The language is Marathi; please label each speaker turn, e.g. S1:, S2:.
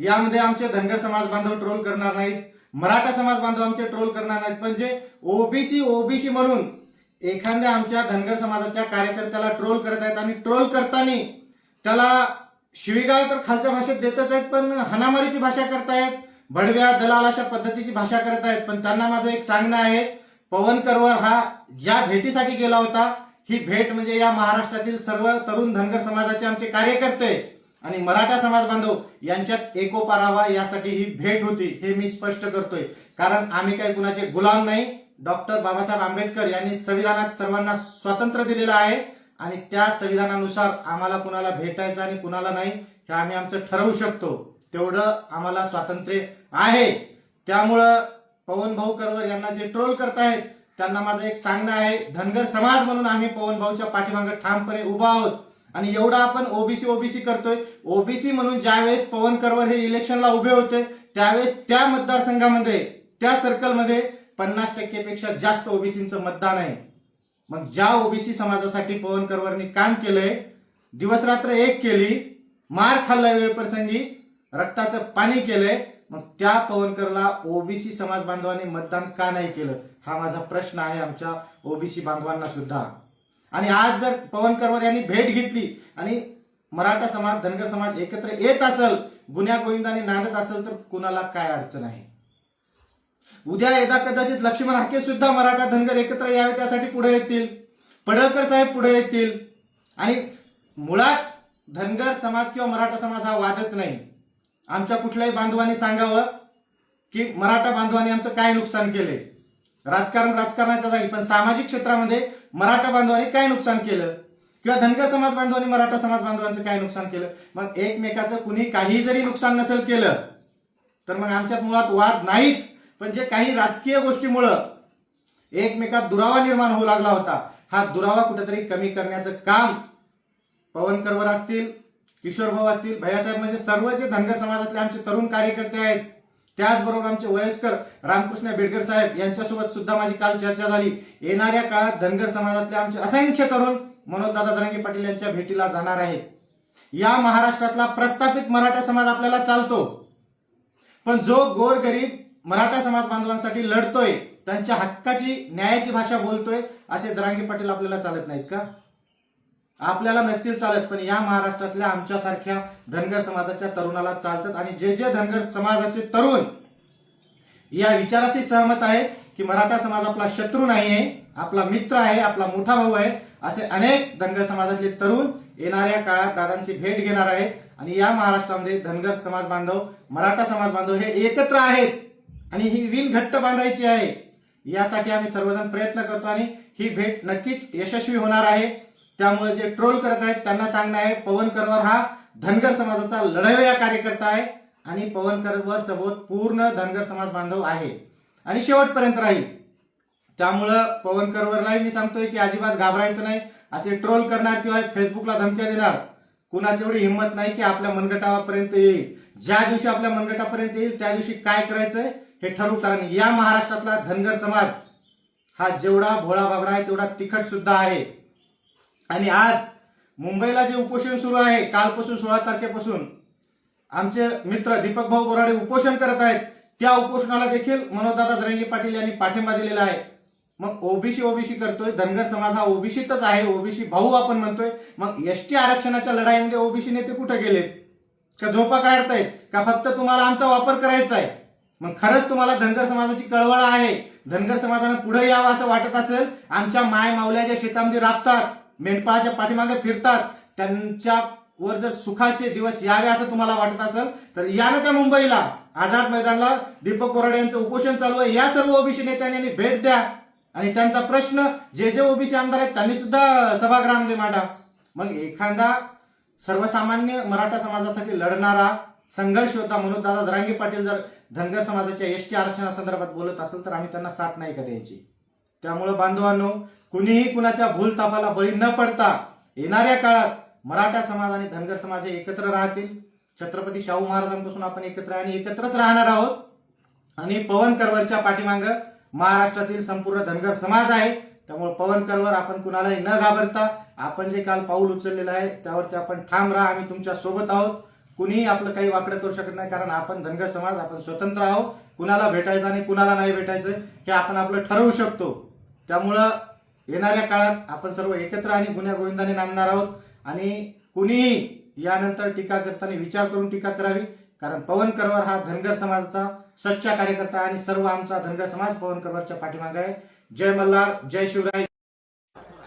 S1: यामध्ये आमचे धनगर समाज बांधव ट्रोल करणार नाहीत, मराठा समाज बांधव आमचे ट्रोल करणार नाहीत, पण जे ओबीसी म्हणून एखाद्या आमच्या धनगर समाजाच्या कार्यकर्त्याला ट्रोल करत आहेत आणि ट्रोल करताना त्याला शिवीगाळ तर खालच्या भाषेत देतच आहेत, पण हाणामारीची भाषा करतायत, भडव्या दलाल अशा पद्धतीची भाषा करत आहेत. पण त्यांना माझं एक सांगणं आहे, पवन करवर हा ज्या भेटीसाठी गेला होता, ही भेट म्हणजे या महाराष्ट्रातील सर्व तरुण धनगर समाजाचे आमचे कार्यकर्ते आणि मराठा समाज बांधव यांच्यात एकोपा राहावा यासाठी ही भेट होती, हे मी स्पष्ट करतोय. कारण आम्ही काही कुणाचे गुलाम नाही. डॉक्टर बाबासाहेब आंबेडकर यांनी संविधानात सर्वांना स्वातंत्र्य दिलेलं आहे आणि त्या संविधानानुसार आम्हाला कुणाला भेटायचं आणि कुणाला नाही हे आम्ही आमचं ठरवू शकतो, तेवढं आम्हाला स्वातंत्र्य आहे. त्यामुळं पवन भाऊ करवर यांना जे ट्रोल करतायत त्यांना माझं एक सांगणं आहे, धनगर समाज म्हणून आम्ही पवन भाऊच्या पाठीमागे ठामपणे उभा आहोत. आणि एवढा आपण ओबीसी करतोय, ओबीसी म्हणून ज्यावेळेस पवन करवर हे इलेक्शनला उभे होते त्यावेळेस त्या मतदारसंघामध्ये त्या सर्कलमध्ये 50% पेक्षा जास्त ओबीसीचं मतदान आहे. मग ज्या ओबीसी समाजासाठी पवन करवरनी काम केलंय, दिवसरात्र एक केली, मार खाल्ला वेळप्रसंगी, रक्ताचं पाणी केलंय, मग त्या पवनकरला ओबीसी समाज बांधवांनी मतदान का नाही केलं, हा माझा प्रश्न आहे आमच्या ओबीसी बांधवांना सुद्धा. आणि आज जर पवन करवर यांनी भेट घेतली आणि मराठा समाज धनगर समाज एकत्र येत असेल, गुन्ह्या गोविंदाने नांदत असेल, तर कुणाला काय अडचण आहे. उद्या यदा कदाचित लक्ष्मण हाके सुद्धा मराठा धनगर एकत्र यावे त्यासाठी पुढे येतील, पडळकर साहेब पुढे येतील. आणि मुळात धनगर समाज किंवा मराठा समाज हा वादच नाही. आमच्या कुठल्याही बांधवांनी सांगावं की मराठा बांधवांनी आमचं काय नुकसान केलंय. राजकारणाच्या जागी, पण सामाजिक क्षेत्रामध्ये मराठा बांधवांनी काय नुकसान केलं किंवा धनगर समाज बांधवांनी मराठा समाज बांधवांचं काय नुकसान केलं. मग एकमेकाचं कुणी काही जरी नुकसान नसेल केलं तर मग आमच्यात मुळात वाद नाहीच. पण जे काही राजकीय गोष्टीमुळं एकमेकात दुरावा निर्माण होऊ लागला होता, हा दुरावा कुठेतरी कमी करण्याचं काम पवन करवर असतील, किशोर भाऊ असतील, भैयासाहेब म्हणजे सर्व जे धनगर समाजातले आमचे तरुण कार्यकर्ते आहेत, त्याचबरोबर आमचे वयस्कर रामकृष्ण बेडकर साहेब यांच्यासोबत सुद्धा माझी काल चर्चा झाली. येणाऱ्या काळात धनगर समाजातले आमचे असंख्य तरुण मनोजदादा जरांगे पाटील यांच्या भेटीला जाणार आहेत. या महाराष्ट्रातला प्रस्थापित मराठा समाज आपल्याला चालतो, पण जो गोरगरीब मराठा समाज बांधवांसाठी लढतोय, त्यांच्या हक्काची न्यायाची भाषा बोलतोय, असे जरांगे पाटील आपल्याला चालत नाहीत का? आपल्याला नसतील चालत, पण या महाराष्ट्रातल्या आमच्यासारख्या धनगर समाजाच्या तरुणाला चालतात. आणि जे जे धनगर समाजाचे तरुण या विचाराशी सहमत आहे की मराठा समाज आपला शत्रू नाहीये, आपला मित्र आहे, आपला मोठा भाऊ आहे, असे अनेक धनगर समाजातले तरुण येणाऱ्या काळात दादांची भेट घेणार आहेत. आणि या महाराष्ट्रामध्ये धनगर समाज बांधव मराठा समाज बांधव हे एकत्र आहेत आणि ही विण घट्ट बांधायची आहे. यासाठी आम्ही सर्वजण प्रयत्न करतो आणि ही भेट नक्कीच यशस्वी होणार आहे. त्यामुळे जे ट्रोल करत आहेत त्यांना सांगणं आहे, पवन करवर हा धनगर समाजाचा लढवय्या कार्यकर्ता आहे आणि पवन करवर सोबत पूर्ण धनगर समाज बांधव आहे आणि शेवटपर्यंत राहील. त्यामुळं पवन करवरलाही मी सांगतोय की अजिबात घाबरायचं नाही. असे ट्रोल करणार किंवा फेसबुकला धमक्या देणार कुणात एवढी हिंमत नाही की आपल्या मनगटापर्यंत येईल. ज्या दिवशी आपल्या मनगटापर्यंत येईल त्या दिवशी काय करायचंय हे ठरवू. कारण या महाराष्ट्रातला धनगर समाज हा जेवढा भोळा बाबडा आहे तेवढा तिखट सुद्धा आहे. आणि आज मुंबईला जे उपोषण सुरू आहे, कालपासून 16 तारखेपासून आमचे मित्र दीपक भाऊ बोराडे उपोषण करत आहेत, त्या उपोषणाला देखील मनोजदादा जरांगे पाटील यांनी पाठिंबा दिलेला आहे. मग ओबीसी करतोय, धनगर समाज हा ओबीसीतच आहे, ओबीसी भाऊ आपण म्हणतोय. मग एसटी आरक्षणाच्या लढाईमध्ये ओबीसी नेते कुठे गेलेत का? झोपा काढतायत का? फक्त तुम्हाला आमचा वापर करायचा आहे? मग खरंच तुम्हाला धनगर समाजाची कळवळ आहे, धनगर समाजानं पुढे यावं असं वाटत असेल, आमच्या माय मावल्याच्या शेतामध्ये राबतात, मेंढपाळाच्या पाठीमागे फिरतात, त्यांच्यावर जर सुखाचे दिवस यावे असं तुम्हाला वाटत असेल तर या ना त्या मुंबईला आझाद मैदानला दीपक बोराडे यांचं उपोषण चालू आहे. या सर्व ओबीसी नेत्यांनी भेट द्या आणि त्यांचा प्रश्न जे जे ओबीसी आमदार आहेत त्यांनी सुद्धा सभागृहामध्ये मांडा. मग एखादा सर्वसामान्य मराठा समाजासाठी लढणारा संघर्ष होता मनोजदादा जरांगे पाटील जर धनगर समाजाच्या एसटी आरक्षणासंदर्भात बोलत असेल तर आम्ही त्यांना साथ नाही का द्यायची. त्यामुळे बांधवांनो, कुणीही कुणाच्या भूलथापाला बळी न पडता येणाऱ्या काळात मराठा समाज आणि धनगर समाज हे एकत्र राहतील. छत्रपती शाहू महाराजांपासून आपण एकत्र आणि एकत्रच राहणार आहोत. आणि पवन करवरच्या पाठीमागं महाराष्ट्रातील संपूर्ण धनगर समाज आहे. त्यामुळे पवन करवर आपण कुणालाही न घाबरता आपण जे काल पाऊल उचललेलं आहे त्यावरती आपण ठाम राहा. आम्ही तुमच्या सोबत आहोत. कुणीही आपलं काही वाकडं करू शकत नाही, कारण आपण धनगर समाज आपण स्वतंत्र आहोत. कुणाला भेटायचं आणि कुणाला नाही भेटायचं हे आपण आपलं ठरवू शकतो. त्यामुळं येणाऱ्या काळात आपण सर्व एकत्र आणि गुण्या गोविंदाने नांदणार आहोत. आणि कुणीही यानंतर टीका करताना विचार करून टीका करावी, कारण पवन करवर हा धनगर समाजाचा सच्चा कार्यकर्ता आणि सर्व आमचा धनगर समाज पवन करवरच्या पाठीमागे आहे. जय मल्हार, जय शिवराय.